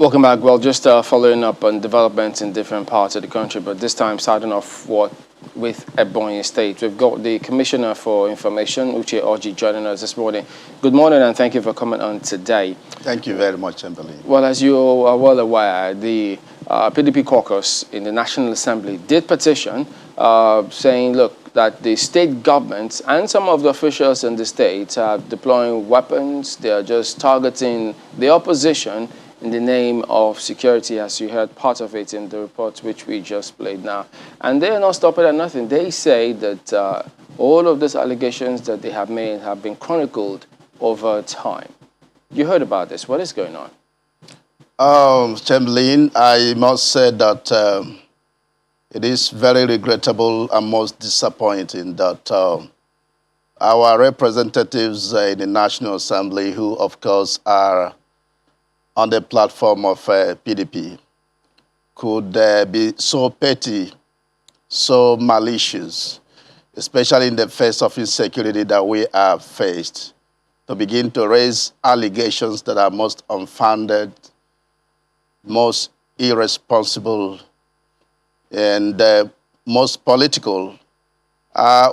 Welcome back. Well, just following up on developments in different parts of the country, but this time starting off with Ebonyi State. We've got the Commissioner for Information, Uche Orji, joining us this morning. Good morning, and thank you for coming on today. Thank you very much, Emily. Well, as you are well aware, the PDP caucus in the National Assembly did petition saying, look, that the state governments and some of the officials in the state are deploying weapons. They are just targeting the opposition in the name of security, as you heard part of it in the report which we just played now. And they are not stopping at nothing. They say that all of those allegations that they have made have been chronicled over time. You heard about this. What is going on? Chamberlain, I must say that it is very regrettable and most disappointing that our representatives in the National Assembly, who of course are on the platform of PDP, could be so petty, so malicious, especially in the face of insecurity that we have faced, to begin to raise allegations that are most unfounded, most irresponsible, and most political.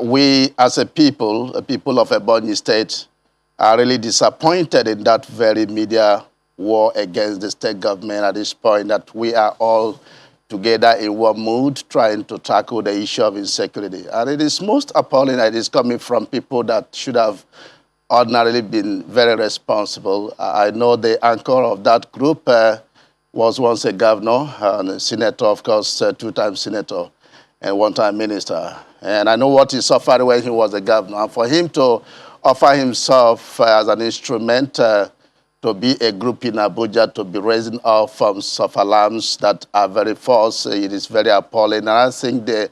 We, as a people of Ebonyi State, are really disappointed in that very media war against the state government at this point, that we are all together in one mood trying to tackle the issue of insecurity. And it is most appalling that it is coming from people that should have ordinarily been very responsible. I know the anchor of that group was once a governor and a senator, of course, two-time senator and one-time minister. And I know what he suffered when he was a governor. And for him to offer himself as an instrument to be a group in Abuja, to be raising all forms of alarms that are very false, it is very appalling. And I think they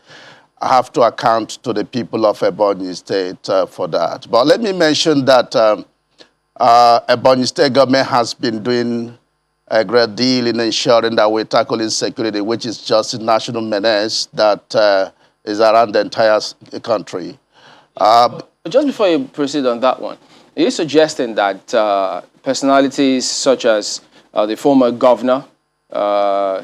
have to account to the people of Ebonyi State for that. But let me mention that Ebonyi State government has been doing a great deal in ensuring that we tackle insecurity, which is just a national menace that is around the entire country. Just before you proceed on that one, are you suggesting that personalities such as the former governor,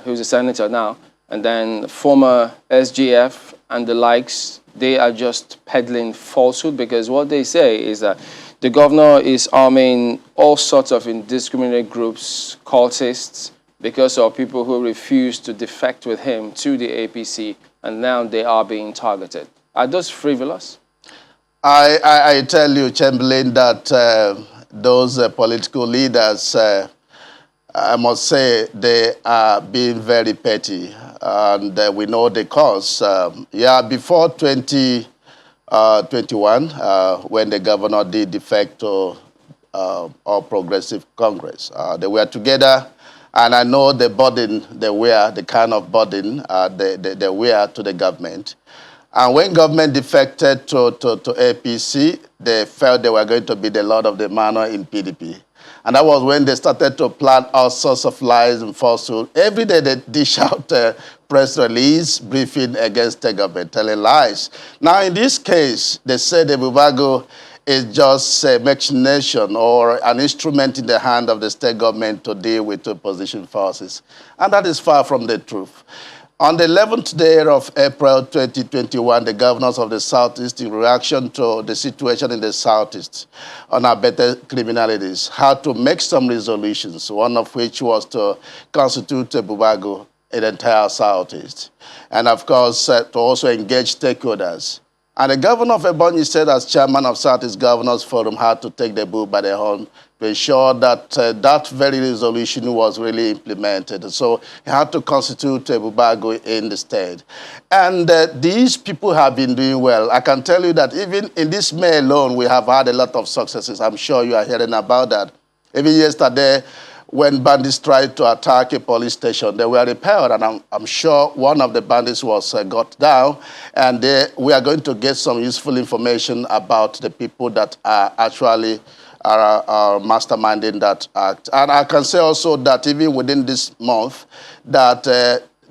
who's a senator now, and then former SGF and the likes, they are just peddling falsehood? Because what they say is that the governor is arming all sorts of indiscriminate groups, cultists, because of people who refuse to defect with him to the APC, and now they are being targeted. Are those frivolous? I tell you, Chamberlain, that those political leaders, I must say, they are being very petty, and we know the cause. Before 2021, when the governor did defect to All Progressive Congress, they were together, and I know the burden they wear, the kind of burden they wear to the government. And when government defected to APC, they felt they were going to be the lord of the manor in PDP. And that was when they started to plant all sorts of lies and falsehood. Every day they dish out a press release, briefing against the government, telling lies. Now in this case, they said Ebube Agu is just a machination or an instrument in the hand of the state government to deal with opposition forces. And that is far from the truth. On the 11th day of April 2021, the governors of the Southeast, in reaction to the situation in the Southeast on abated criminalities, had to make some resolutions, one of which was to constitute Ebube Agu in the entire Southeast. And of course, to also engage stakeholders. And the governor of Ebonyi State, as chairman of Southeast Governors Forum, had to take the bull by the horn to ensure that that very resolution was really implemented. So he had to constitute Ebube Agu in the state. And these people have been doing well. I can tell you that even in this May alone, we have had a lot of successes. I'm sure you are hearing about that. Even yesterday, when bandits tried to attack a police station, they were repelled, and I'm sure one of the bandits was got down, and we are going to get some useful information about the people that are actually are masterminding that act. And I can say also that even within this month, that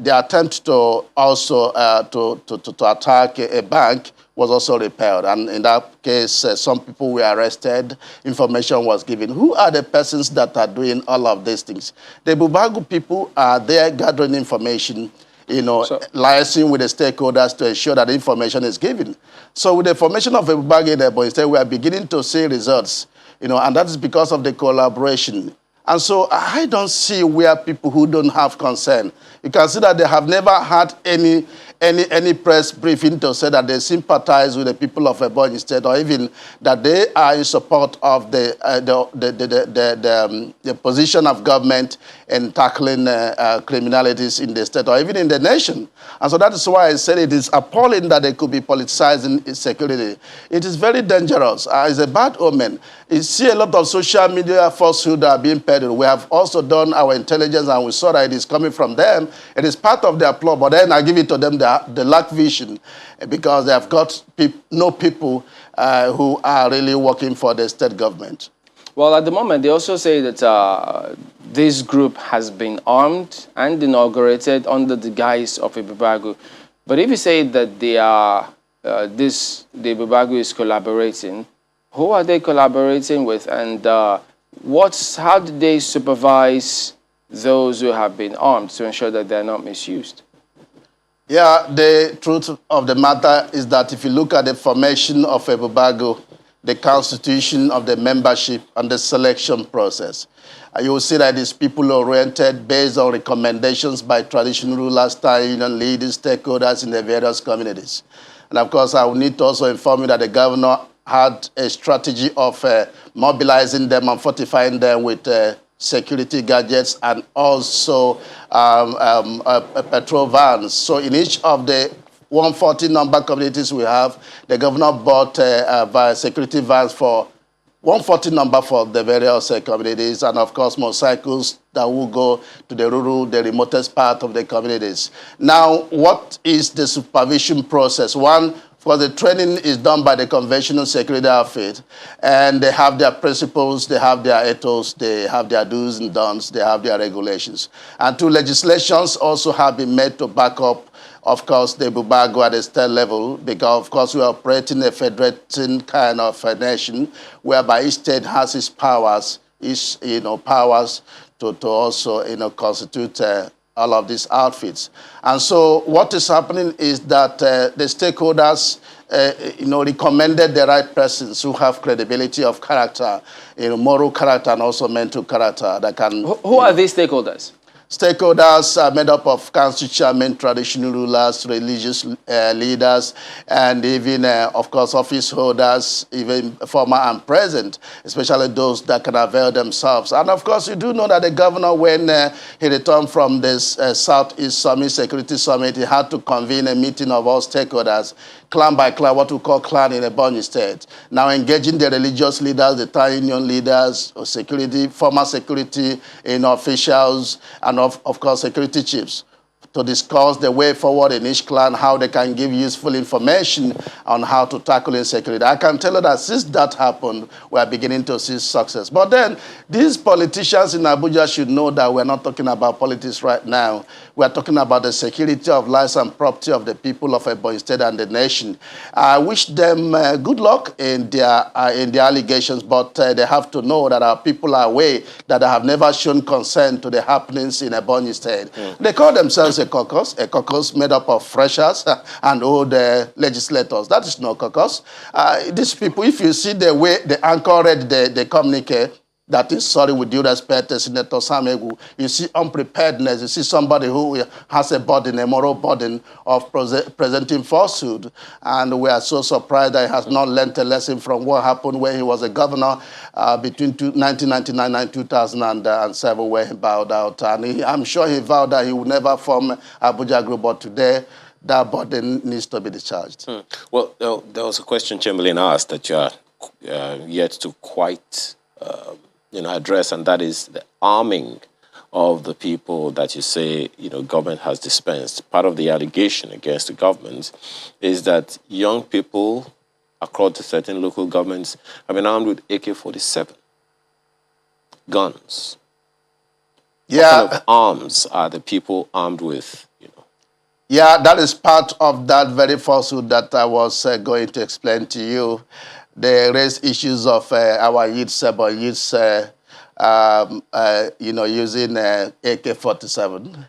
the attempt to also to attack a bank was also repelled. And in that case, some people were arrested, information was given. Who are the persons that are doing all of these things? The Ebube Agu people are there gathering information, liaising with the stakeholders to ensure that the information is given. So with the formation of Ebube Agu in Ebonyi State, we are beginning to see results, and that is because of the collaboration. And so I don't see where people who don't have concern. You can see that they have never had any press briefing to say that they sympathize with the people of Ebonyi State, or even that they are in support of the position of government in tackling criminalities in the state or even in the nation. And so that is why I said it is appalling that they could be politicizing security. It is very dangerous. It's a bad omen. You see a lot of social media falsehood are being peddled. We have also done our intelligence and we saw that it is coming from them. It is part of their plot, but then I give it to them, they lack vision because they have got no people who are really working for the state government. Well, at the moment, they also say that this group has been armed and inaugurated under the guise of Ebube Agu. But if you say that they are, the Ebube Agu is collaborating, who are they collaborating with, and how do they supervise those who have been armed to ensure that they're not misused? Yeah, the truth of the matter is that if you look at the formation of Ebube Agu, the constitution of the membership and the selection process, you will see that it's people-oriented based on recommendations by traditional rulers, town union leaders, stakeholders in the various communities. And of course, I will need to also inform you that the governor had a strategy of mobilizing them and fortifying them with security gadgets and also patrol vans. So in each of the 140 number communities we have, the governor bought security vans for 140 number for the various communities, and of course motorcycles that will go to the rural, the remotest part of the communities. Now, what is the supervision process? One, for the training is done by the conventional security outfit, and they have their principles, they have their ethos, they have their do's and don'ts, they have their regulations. And two, legislations also have been made to back up, of course, the Ebube Agu at the state level, because, of course, we are operating a federating kind of a nation, whereby each state has its powers, powers to also, constitute all of these outfits. And so what is happening is that the stakeholders, recommended the right persons who have credibility of character, moral character and also mental character that can... Who are these stakeholders? Stakeholders are made up of council chairmen, traditional rulers, religious leaders, and even, of course, office holders, even former and present, especially those that can avail themselves. And, of course, you do know that the governor, when he returned from this Southeast Summit, Security Summit, he had to convene a meeting of all stakeholders, clan by clan, what we call clan in Ebonyi State. Now engaging the religious leaders, the town union leaders, security, former security officials, and of course security chiefs, to discuss the way forward in each clan, how they can give useful information on how to tackle insecurity. I can tell you that since that happened, we are beginning to see success. But then, these politicians in Abuja should know that we're not talking about politics right now. We're talking about the security of lives and property of the people of Ebonyi State and the nation. I wish them good luck in their allegations, but they have to know that our people are aware that they have never shown consent to the happenings in Ebonyi State. They call themselves a caucus made up of freshers and old legislators. That is no caucus. These people, if you see the way the anchor read the communique, that is, sorry, with due respect, Senator Samegu, you see unpreparedness, you see somebody who has a burden, a moral burden of presenting falsehood. And we are so surprised that he has not learned a lesson from what happened when he was a governor between 1999 and 2007, where he bowed out. And I'm sure he vowed that he would never form Abuja Group, but today that burden needs to be discharged. Well, there was a question Chamberlain asked that you are yet to quite... address, and that is the arming of the people that you say, government has dispensed. Part of the allegation against the government is that young people across the certain local governments have been armed with AK-47 guns. Yeah. What kind of arms are the people armed with, Yeah, that is part of that very falsehood that I was going to explain to you. They raise issues of our youths, using AK-47.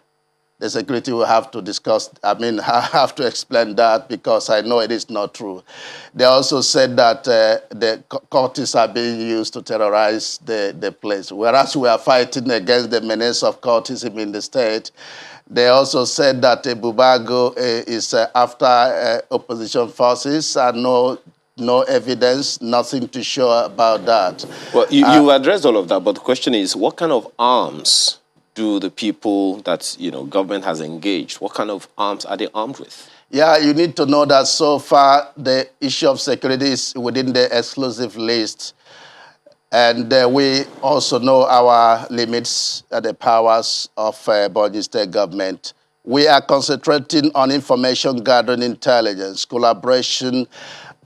The security will have to discuss, I have to explain that because I know it is not true. They also said that the caucus are being used to terrorize the place, whereas we are fighting against the menace of cultism in the state. They also said that Ebube Agu is after opposition forces and no evidence, nothing to show about that. Well, you addressed all of that, but the question is, what kind of arms do the people that, government has engaged, what kind of arms are they armed with? Yeah, you need to know that so far the issue of security is within the exclusive list. And we also know our limits and the powers of Ebonyi State government. We are concentrating on information gathering, intelligence, collaboration,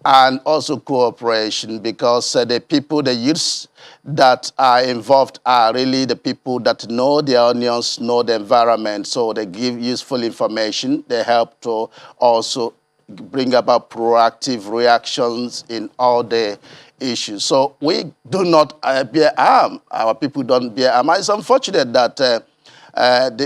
and also cooperation, because the people, the youths that are involved are really the people that know their onions, know the environment, so they give useful information. They help to also bring about proactive reactions in all the issues. So we do not bear arm. Our people don't bear arm. It's unfortunate that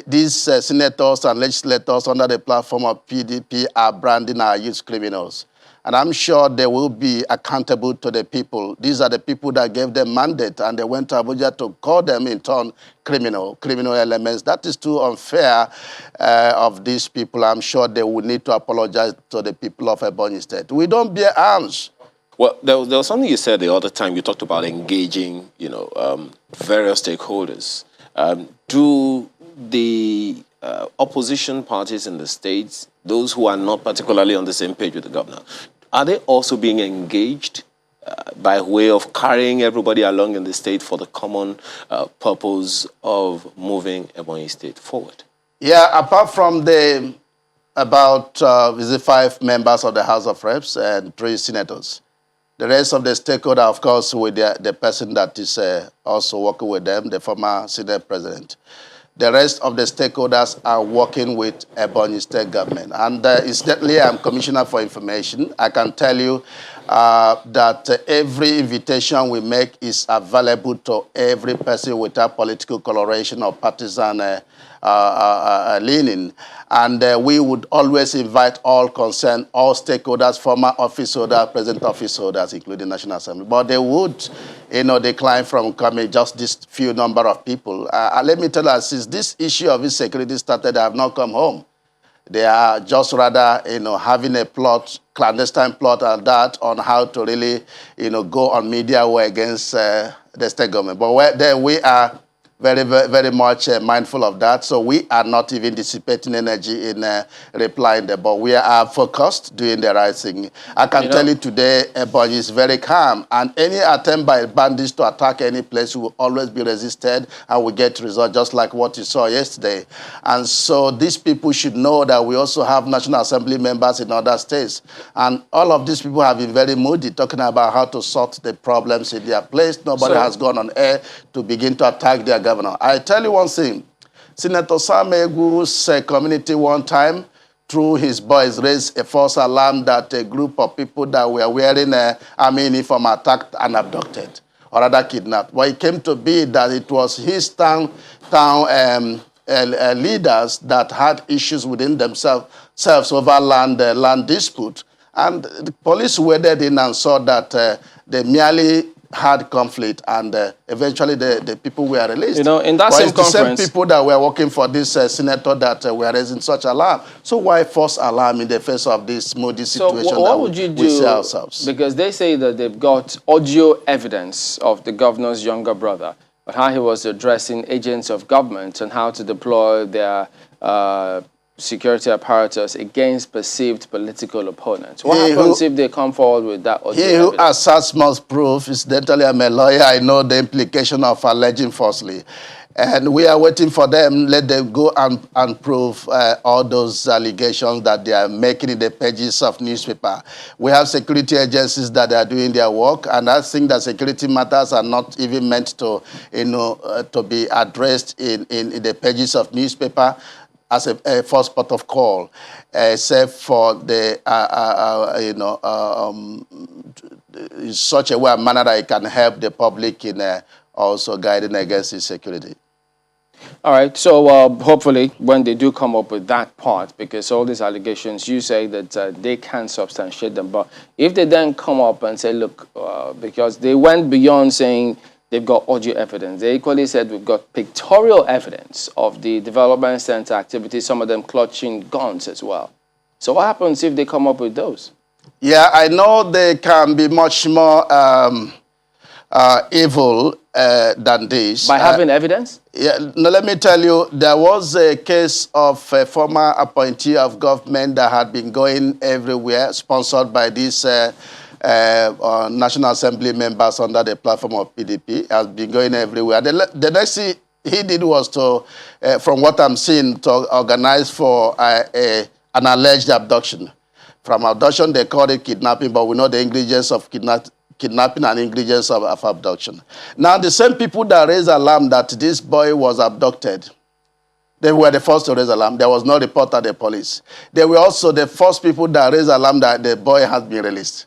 these senators and legislators under the platform of PDP are branding our youth criminals. And I'm sure they will be accountable to the people. These are the people that gave them mandate, and they went to Abuja to call them in turn criminal elements. That is too unfair of these people. I'm sure they will need to apologize to the people of Ebonyi State. We don't bear arms. Well, there was something you said the other time. You talked about engaging, various stakeholders. Do the opposition parties in the states, those who are not particularly on the same page with the governor, are they also being engaged by way of carrying everybody along in the state for the common purpose of moving Ebonyi State forward? Yeah, apart from the about 5 members of the House of Reps and 3 senators, the rest of the stakeholder, of course, with the person that is also working with them, the former Senate president. The rest of the stakeholders are working with Ebonyi State government. And incidentally, I'm Commissioner for Information. I can tell you that every invitation we make is available to every person without political coloration or partisan leaning. And we would always invite all concerned, all stakeholders, former office holders, present office holders, including National Assembly. But they would, decline from coming, just this few number of people. Let me tell you, since this issue of insecurity started, they have not come home. They are just rather, having a plot, clandestine plot and that on how to really, go on media war against the state government. But we are very, very much mindful of that. So we are not even dissipating energy in replying there, but we are focused, doing the right thing. I can tell you today, Ebonyi is very calm, and any attempt by bandits to attack any place will always be resisted and will get results, just like what you saw yesterday. And so these people should know that we also have National Assembly members in other states. And all of these people have been very moody, talking about how to sort the problems in their place. Nobody has gone on air to begin to attack their government. I tell you one thing, Senator Sam Egu's community one time, through his boys, raised a false alarm that a group of people that were wearing army uniform attacked and abducted, or rather kidnapped. Well, it came to be that it was his town leaders that had issues within themselves over land dispute. And the police waded in and saw that they merely had conflict, and eventually the people were released. In that same conference, the same people that were working for this senator that were raising such alarm. So why false alarm in the face of this moody situation? So what would you do? We see ourselves? Because they say that they've got audio evidence of the governor's younger brother, but how he was addressing agents of government and how to deploy their security apparatus against perceived political opponents. What happens if they come forward with that audio He who evidence? asserts must prove. Incidentally, I'm a lawyer. I know the implication of alleging falsely. And we are waiting for them. Let them go and prove all those allegations that they are making in the pages of newspaper. We have security agencies that are doing their work, and I think that security matters are not even meant to, to be addressed in the pages of newspaper. as a first port of call, except for the, in such a way, manner that it can help the public in also guiding against insecurity. All right, so hopefully when they do come up with that part, because all these allegations, you say that they can substantiate them, but if they then come up and say, look, because they went beyond saying they've got audio evidence, they equally said we've got pictorial evidence of the development center activities, some of them clutching guns as well. So what happens if they come up with those? Yeah, I know they can be much more evil than this. By having evidence? Yeah, no, let me tell you, there was a case of a former appointee of government that had been going everywhere, sponsored by these National Assembly members under the platform of PDP, has been going everywhere. The next thing he did was to, from what I'm seeing, to organize for an alleged abduction. From abduction, they call it kidnapping, but we know the ingredients of kidnapping and ingredients of abduction. Now, the same people that raised alarm that this boy was abducted, they were the first to raise alarm. There was no report at the police. They were also the first people that raised alarm that the boy has been released.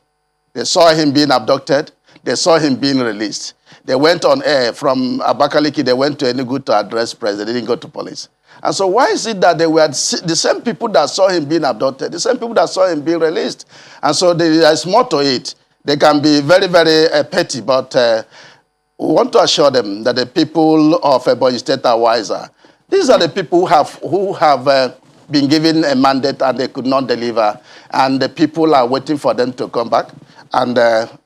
They saw him being abducted. They saw him being released. They went on air from Abakaliki. They went to Enugu to address press. They didn't go to police. And so why is it that they were the same people that saw him being abducted, the same people that saw him being released? And so there is more to it. They can be very, very petty, but we want to assure them that the people of Ebonyi State are wiser. These are the people who have been given a mandate and they could not deliver, and the people are waiting for them to come back and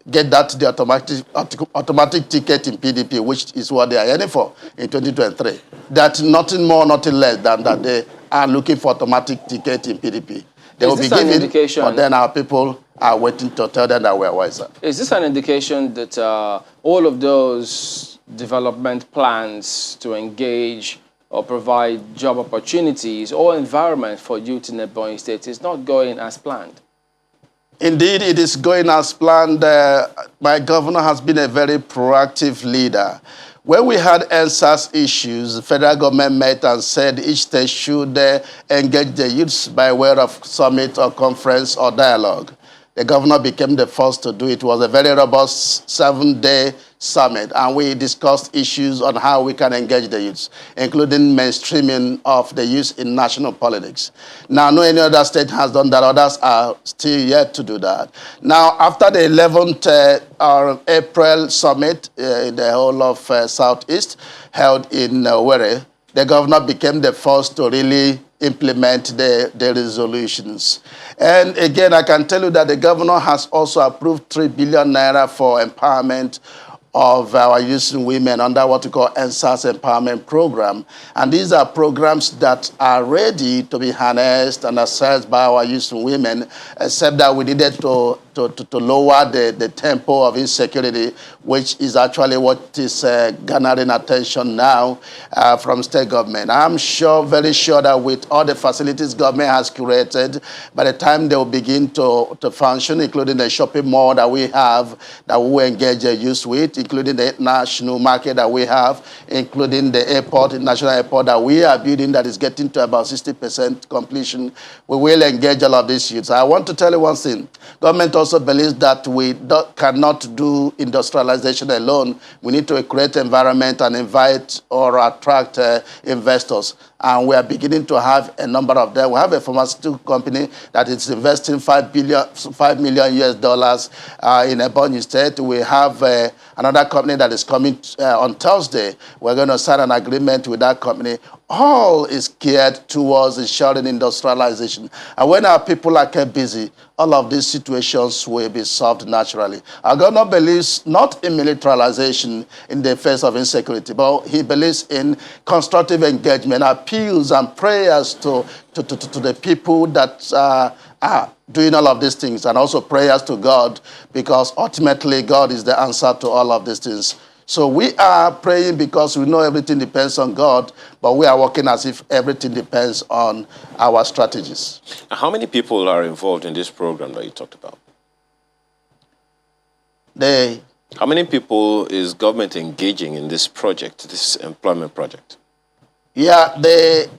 get the automatic ticket in PDP, which is what they are heading for in 2023. That nothing more, nothing less than that they are looking for automatic ticket in PDP. They will be given, but then our people are waiting to tell them that we are wiser. Is this an indication that all of those development plans to engage or provide job opportunities or environment for youth in Ebonyi State is not going as planned? Indeed, it is going as planned. My governor has been a very proactive leader. When we had NSAS issues, the federal government met and said each state should engage the youths by way of summit or conference or dialogue. The governor became the first to do it. It was a very robust 7-day summit, and we discussed issues on how we can engage the youths, including mainstreaming of the youth in national politics. Now, no any other state has done that. Others are still yet to do that. Now, after the 11th April summit in the whole of Southeast, held in Owerri, the governor became the first to really implement the resolutions. And again, I can tell you that the governor has also approved 3 billion naira for empowerment of our youth and women under what we call NSAS Empowerment Program. And these are programs that are ready to be harnessed and assessed by our youth and women, except that we needed to lower the tempo of insecurity, which is actually what is garnering attention now from state government. I'm sure, very sure that with all the facilities government has curated, by the time they will begin to function, including the shopping mall that we have, that we will engage the youth with, including the national market that we have, including the airport, international airport that we are building that is getting to about 60% completion, we will engage all of these youths. I want to tell you one thing. Government also believes that we cannot do industrialization alone. We need to create environment and invite or attract investors. And we are beginning to have a number of them. We have a pharmaceutical company that is investing $5 million US dollars in Ebonyi State. We have another company that is coming on Thursday. We're going to sign an agreement with that company. All is geared towards ensuring industrialization. And when our people are kept busy, all of these situations will be solved naturally. Our governor believes not in militarization in the face of insecurity, but he believes in constructive engagement, appeals and prayers to the people that are doing all of these things, and also prayers to God, because ultimately God is the answer to all of these things. So we are praying because we know everything depends on God, but we are working as if everything depends on our strategies. How many people are involved in this program that you talked about? How many people is government engaging in this project, this employment project? Yeah,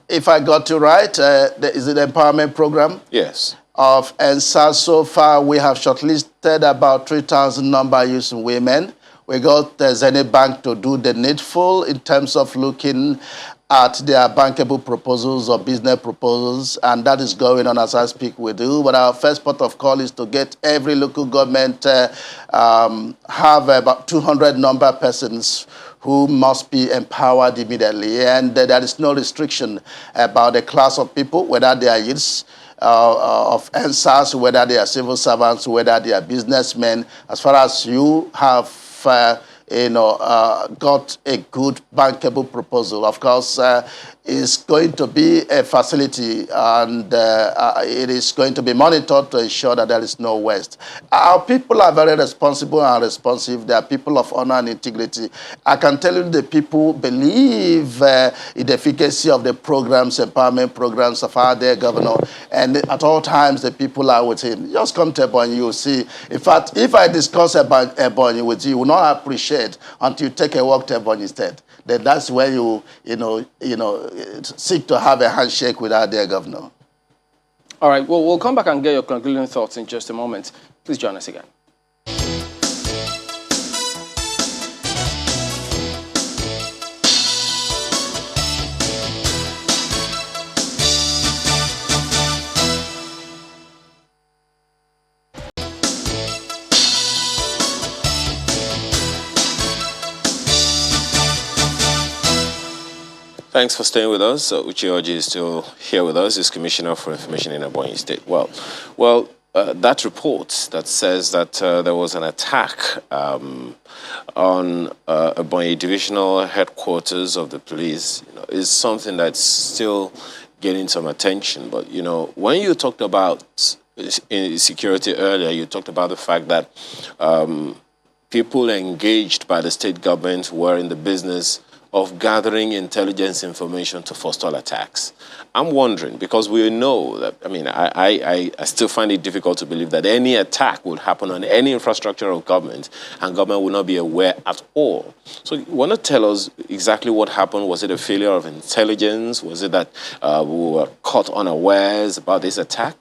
if I got you right, is it the empowerment program? Yes. Of NSAS. So far, we have shortlisted about 3,000 number using women. We got Zenith Bank to do the needful in terms of looking at their bankable proposals or business proposals, and that is going on as I speak with you. But our first port of call is to get every local government have about 200 number persons who must be empowered immediately, and there is no restriction about the class of people, whether they are youths, of NSAS, whether they are civil servants, whether they are businessmen. As far as you have, got a good bankable proposal, of course, is going to be a facility, and it is going to be monitored to ensure that there is no waste. Our people are very responsible and responsive. They are people of honor and integrity. I can tell you the people believe in the efficacy of the programs, empowerment programs of our dear governor, and at all times the people are with him. Just come to Ebonyi, you'll see. In fact, if I discuss about Ebonyi with you, you will not appreciate until you take a walk to Ebonyi instead. Then that's where you seek to have a handshake with our dear governor. All right, well, we'll come back and get your concluding thoughts in just a moment. Please join us again. Thanks for staying with us. Uche Oji is still here with us. He's Commissioner for Information in Ebonyi State. Well, that report that says that there was an attack on Ebonyi Divisional Headquarters of the police is something that's still getting some attention. But, when you talked about security earlier, you talked about the fact that people engaged by the state government were in the business of gathering intelligence information to forestall attacks. I'm wondering, because we know that, I still find it difficult to believe that any attack would happen on any infrastructure of government and government will not be aware at all. So you want to tell us exactly what happened? Was it a failure of intelligence? Was it that we were caught unawares about this attack?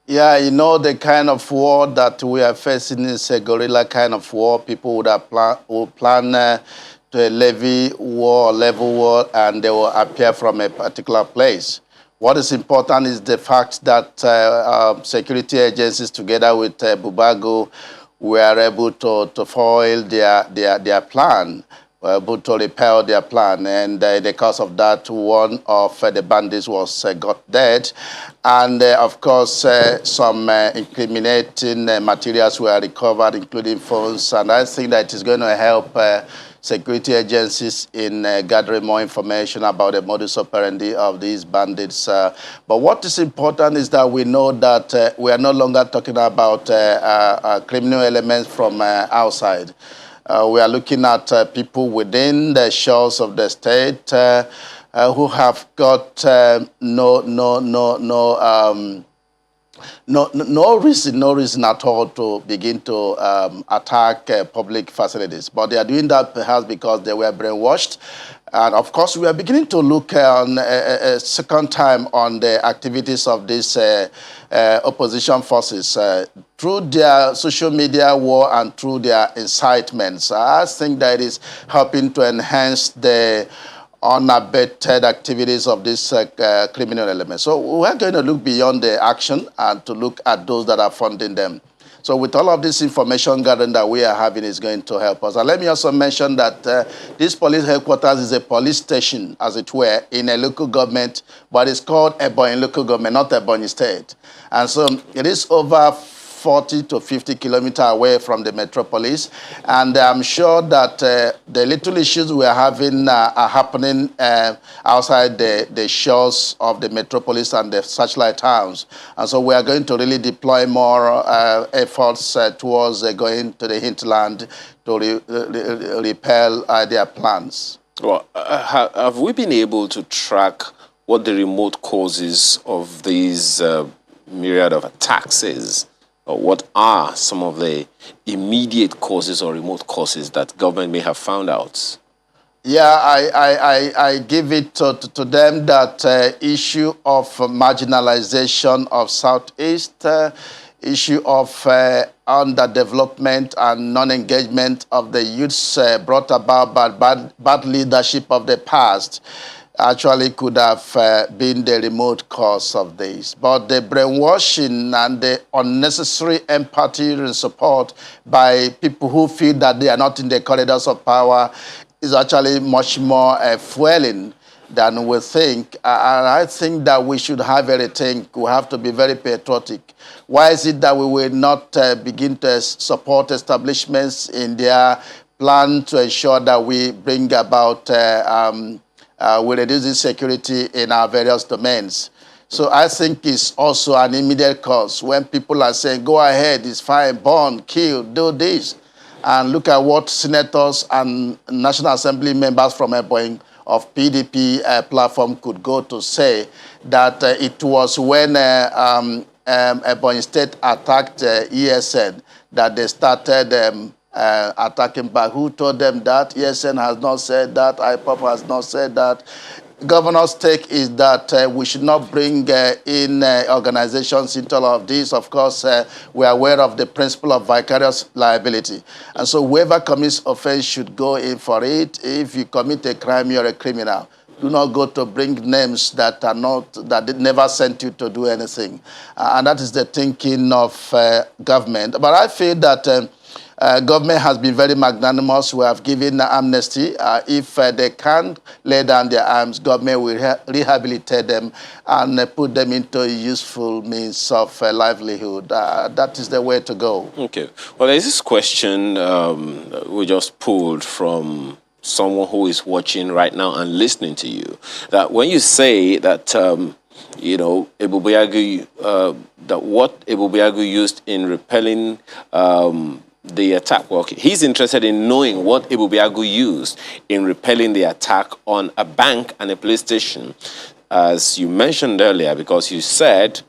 Yeah, the kind of war that we are facing is a guerrilla kind of war. People would plan to levy war, level war, and they will appear from a particular place. What is important is the fact that security agencies, together with Ebube Agu, were able to foil their plan, were able to repel their plan, and in the course of that, one of the bandits was got dead, and of course, some incriminating materials were recovered, including phones, and I think that is going to help security agencies in gathering more information about the modus operandi of these bandits. But what is important is that we know that we are no longer talking about criminal elements from outside. We are looking at people within the shores of the state who have got no reason at all to begin to attack public facilities. But they are doing that perhaps because they were brainwashed. And of course, we are beginning to look on a second time on the activities of these opposition forces through their social media war and through their incitements. I think that is helping to enhance the unabated activities of this criminal element. So we're going to look beyond the action and to look at those that are funding them. So with all of this information gathering that we are having is going to help us. And let me also mention that this police headquarters is a police station, as it were, in a local government, but it's called Ebonyi local government, not Ebonyi state. And so it is over 40 to 50 kilometers away from the metropolis. And I'm sure that the little issues we are having are happening outside the shores of the metropolis and the satellite towns. And so we are going to really deploy more efforts towards going to the hinterland to repel their plans. Well, have we been able to track what the remote causes of these myriad of attacks is? What are some of the immediate causes or remote causes that government may have found out? Yeah, I give it to them that issue of marginalization of Southeast, issue of underdevelopment and non-engagement of the youths brought about by bad leadership of the past actually could have been the remote cause of this. But the brainwashing and the unnecessary empathy and support by people who feel that they are not in the corridors of power is actually much more fueling than we think. And I think that we should have a rethink. We have to be very patriotic. Why is it that we will not begin to support establishments in their plan to ensure that we bring about we reduce insecurity in our various domains? So I think it's also an immediate cause when people are saying, go ahead, it's fine, burn, kill, do this. And look at what senators and National Assembly members from Ebonyi of PDP platform could go to say that it was when Ebonyi State attacked ESN that they started attacking back. Who told them that? ESN has not said that. IPOP has not said that. Governor's take is that we should not bring in organizations into all of this. Of course, we are aware of the principle of vicarious liability. And so whoever commits offense should go in for it. If you commit a crime, you're a criminal. Do not go to bring names that are not, that they never sent you to do anything. And that is the thinking of government. But I feel that government has been very magnanimous. We have given amnesty. If they can't lay down their arms, government will rehabilitate them and put them into a useful means of livelihood. That is the way to go. Okay. Well, there's this question we just pulled from someone who is watching right now and listening to you. That when you say that, you know, Ebube Agu, that what Ebube Agu used in repelling the attack. Well, okay. He's interested in knowing what Ebube Agu used in repelling the attack on a bank and a police station, as you mentioned earlier, because you said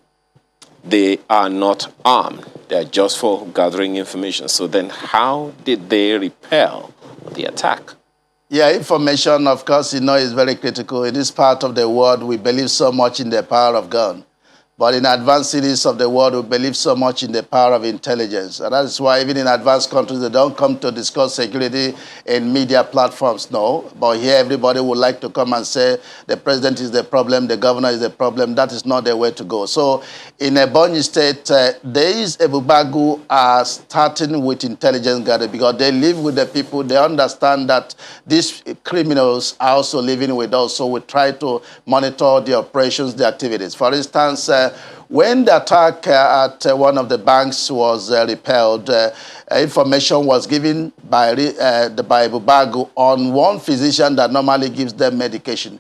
they are not armed. They're just for gathering information. So then how did they repel the attack? Yeah, information, of course, you know, is very critical. In this part of the world, we believe so much in the power of God. But in advanced cities of the world, we believe so much in the power of intelligence. And that is why even in advanced countries, they don't come to discuss security in media platforms, no. But here, everybody would like to come and say the president is the problem, the governor is the problem. That is not the way to go. So in Ebonyi State, these Ebube Agu are starting with intelligence gathering because they live with the people. They understand that these criminals are also living with us. So we try to monitor the operations, the activities. For instance, when the attack at one of the banks was repelled, information was given by Ebube Agu on one physician that normally gives them medication.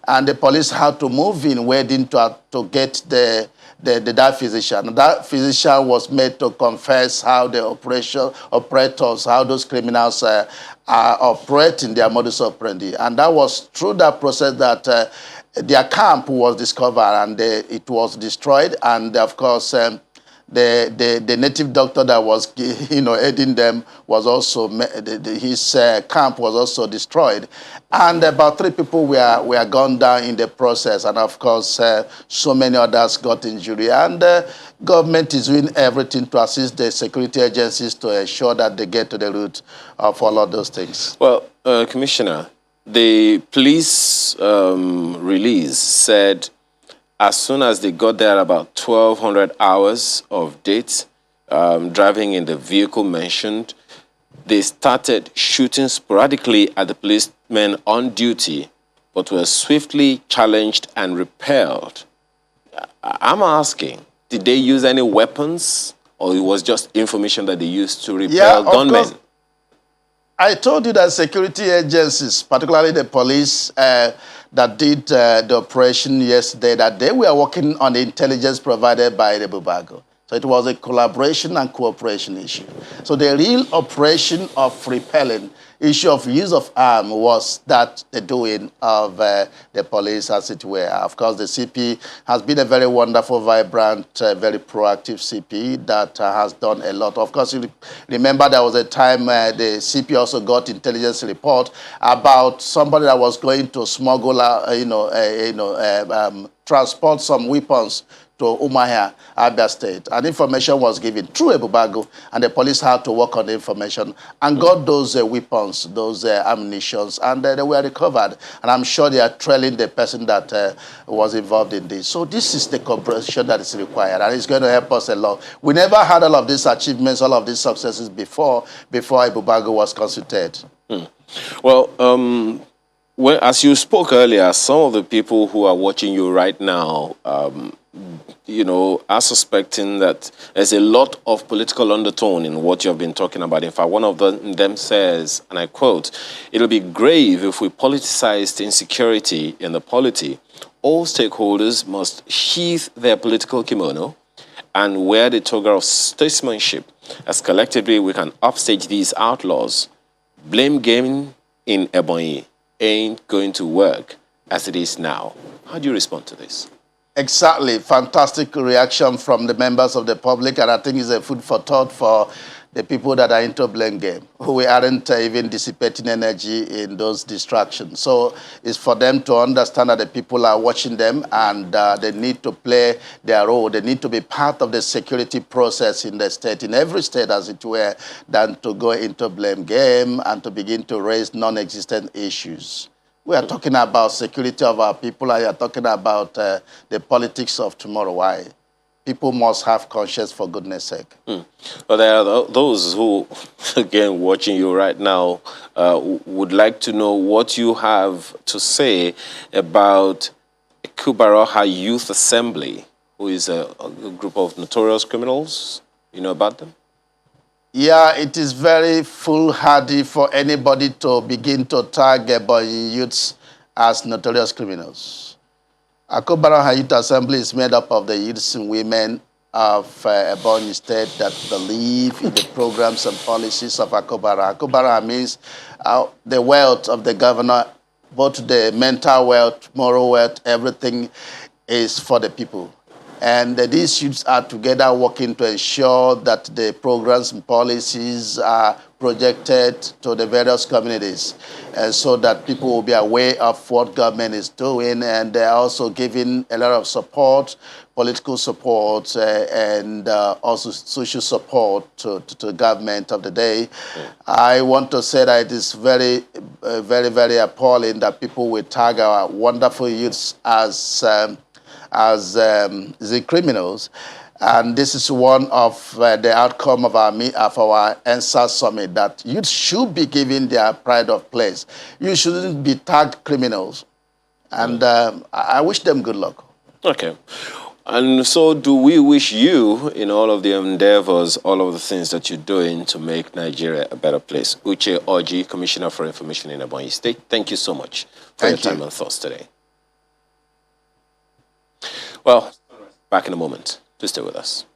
And the police had to move in waiting to get that physician. That physician was made to confess how the operators, how those criminals are operating their modus operandi. And that was through that process that their camp was discovered and it was destroyed. And of course, the native doctor that was, aiding them was also, his camp was also destroyed. And about 3 people were gone down in the process. And of course, so many others got injury. And government is doing everything to assist the security agencies to ensure that they get to the root of all of those things. Well, Commissioner, the police release said as soon as they got there about 1,200 hours of date, driving in the vehicle mentioned, they started shooting sporadically at the policemen on duty, but were swiftly challenged and repelled. I'm asking, did they use any weapons, or it was just information that they used to repel gunmen? I told you that security agencies, particularly the police that did the operation yesterday, that they were working on the intelligence provided by Ebube Agu. So it was a collaboration and cooperation issue. So the real operation of repelling issue of use of arm was that the doing of the police, as it were. Of course, the CP has been a very wonderful, vibrant, very proactive CP that has done a lot. Of course, you remember there was a time the CP also got intelligence report about somebody that was going to smuggle, transport some weapons to Umuahia, Abia State. And information was given through Ebube Agu, and the police had to work on the information and got those weapons, those ammunitions, and they were recovered. And I'm sure they are trailing the person that was involved in this. So this is the cooperation that is required, and it's going to help us a lot. We never had all of these achievements, all of these successes before Ebube Agu was consulted. Well, well, as you spoke earlier, some of the people who are watching you right now, are suspecting that there's a lot of political undertone in what you've been talking about. In fact, one of them says, and I quote, "It'll be grave if we politicized insecurity in the polity. All stakeholders must sheath their political kimono and wear the toga of statesmanship, as collectively we can upstage these outlaws. Blame game in Ebonyi ain't going to work as it is now." How do you respond to this? Exactly. Fantastic reaction from the members of the public, and I think it's a food for thought for the people that are into blame game, who aren't even dissipating energy in those distractions. So it's for them to understand that the people are watching them, and they need to play their role. They need to be part of the security process in the state, in every state as it were, than to go into blame game and to begin to raise non-existent issues. We are talking about security of our people, and we are talking about the politics of tomorrow. Why? People must have conscience, for goodness sake. But there are those who, again, watching you right now, would like to know what you have to say about Akubara Youth Assembly, who is a group of notorious criminals. You know about them? Yeah, it is very foolhardy for anybody to begin to tag Ebonyi youths as notorious criminals. Akubara Youth Assembly is made up of the youths and women of Ebonyi State that believe in the programs and policies of Akubara. Akubara means the wealth of the governor, both the mental wealth, moral wealth, everything is for the people. And these youths are together working to ensure that the programs and policies are projected to the various communities, so that people will be aware of what government is doing, and they're also giving a lot of support, political support, and also social support to the government of the day. I want to say that it is very, very appalling that people will tag our wonderful youths as the criminals, and this is one of the outcome of our answer summit, that youth should be given their pride of place. You shouldn't be tagged criminals, and I wish them good luck. Okay. And so do we wish you, in all of the endeavors, all of the things that you're doing to make Nigeria a better place. Uche Oji, Commissioner for Information in Ebonyi State, thank you so much for your time and thoughts today. Well, back in a moment. Please stay with us.